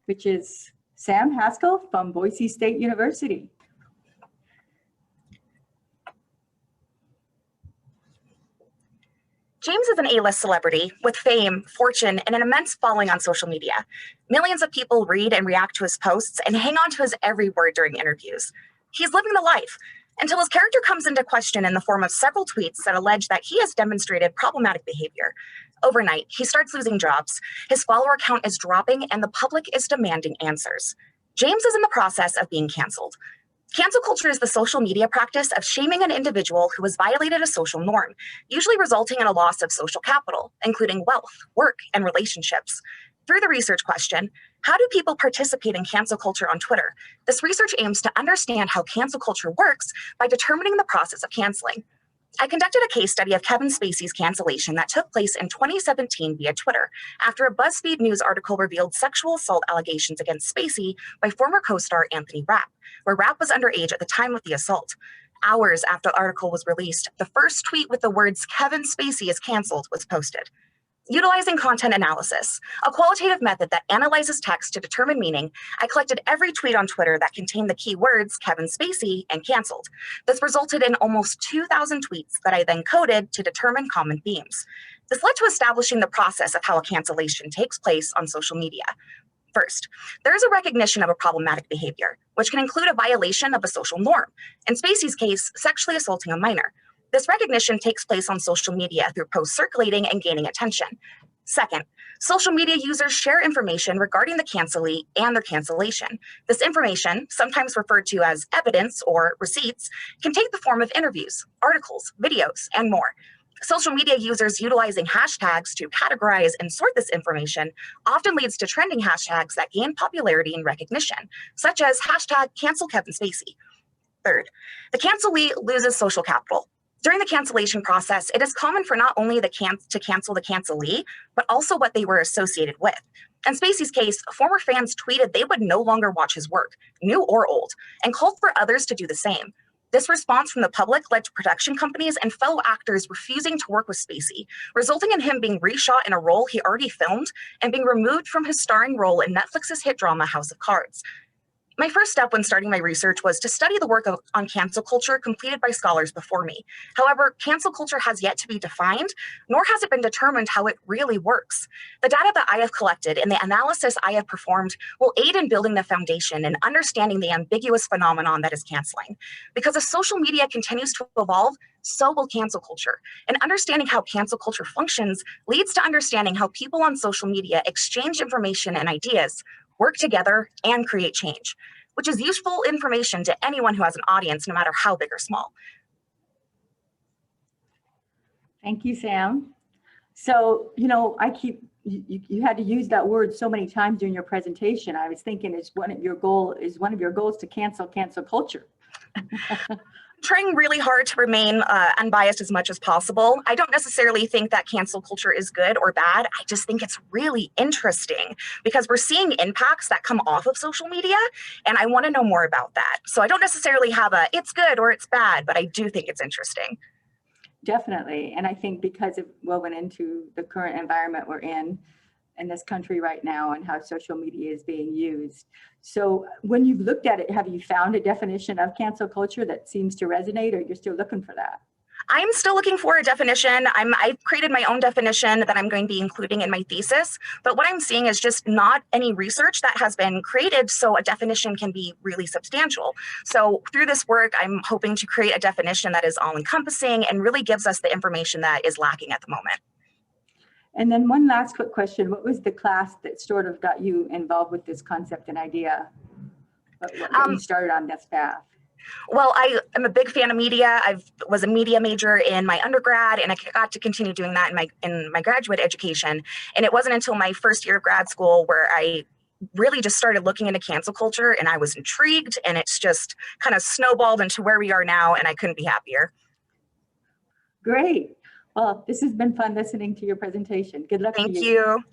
which is Sam Haskell from Boise State University. James is an A-list celebrity with fame, fortune, and an immense following on social media. Millions of people read and react to his posts and hang on to his every word during interviews. He's living the life until his character comes into question in the form of several tweets that allege that he has demonstrated problematic behavior. Overnight, he starts losing jobs, his follower count is dropping, and the public is demanding answers. James is in the process of being canceled. Cancel culture is the social media practice of shaming an individual who has violated a social norm, usually resulting in a loss of social capital, including wealth, work, and relationships. Through the research question, how do people participate in cancel culture on Twitter? This research aims to understand how cancel culture works by determining the process of canceling. I conducted a case study of Kevin Spacey's cancellation that took place in 2017 via Twitter after a BuzzFeed News article revealed sexual assault allegations against Spacey by former co-star Anthony Rapp, where Rapp was underage at the time of the assault. Hours after the article was released, the first tweet with the words "Kevin Spacey is canceled" was posted. Utilizing content analysis, a qualitative method that analyzes text to determine meaning, I collected every tweet on Twitter that contained the keywords Kevin Spacey and canceled. This resulted in almost 2,000 tweets that I then coded to determine common themes. This led to establishing the process of how a cancellation takes place on social media. First, there is a recognition of a problematic behavior, which can include a violation of a social norm. In Spacey's case, sexually assaulting a minor. This recognition takes place on social media through posts circulating and gaining attention. Second, social media users share information regarding the cancelee and their cancellation. This information, sometimes referred to as evidence or receipts, can take the form of interviews, articles, videos, and more. Social media users utilizing hashtags to categorize and sort this information often leads to trending hashtags that gain popularity and recognition, such as hashtag cancel Kevin Spacey. Third, the cancelee loses social capital. During the cancellation process, it is common for not only to cancel the cancelee, but also what they were associated with. In Spacey's case, former fans tweeted they would no longer watch his work, new or old, and called for others to do the same. This response from the public led to production companies and fellow actors refusing to work with Spacey, resulting in him being reshot in a role he already filmed and being removed from his starring role in Netflix's hit drama House of Cards. My first step when starting my research was to study the work on cancel culture completed by scholars before me. However, cancel culture has yet to be defined, nor has it been determined how it really works. The data that I have collected and the analysis I have performed will aid in building the foundation and understanding the ambiguous phenomenon that is canceling. Because as social media continues to evolve, so will cancel culture. And understanding how cancel culture functions leads to understanding how people on social media exchange information and ideas, work together, and create change, which is useful information to anyone who has an audience, no matter how big or small. Thank you, Sam. So, you had to use that word so many times during your presentation. I was thinking one of your goals to cancel culture. Trying really hard to remain unbiased as much as possible. I don't necessarily think that cancel culture is good or bad. I just think it's really interesting because we're seeing impacts that come off of social media, and I want to know more about that. So I don't necessarily have a it's good or it's bad, but I do think it's interesting. Definitely. And I think because it woven into the current environment we're in this country right now and how social media is being used. So when you've looked at it, have you found a definition of cancel culture that seems to resonate, or you're still looking for that? I'm still looking for a definition. I've created my own definition that I'm going to be including in my thesis, but what I'm seeing is just not any research that has been created so a definition can be really substantial. So through this work, I'm hoping to create a definition that is all-encompassing and really gives us the information that is lacking at the moment. And then one last quick question. What was the class that sort of got you involved with this concept and idea? What you started on this path? Well, I am a big fan of media. I was a media major in my undergrad, and I got to continue doing that in my graduate education. And it wasn't until my first year of grad school where I really just started looking into cancel culture, and I was intrigued, and it's just kind of snowballed into where we are now, and I couldn't be happier. Great. Well, this has been fun listening to your presentation. Good luck to you. Thank you.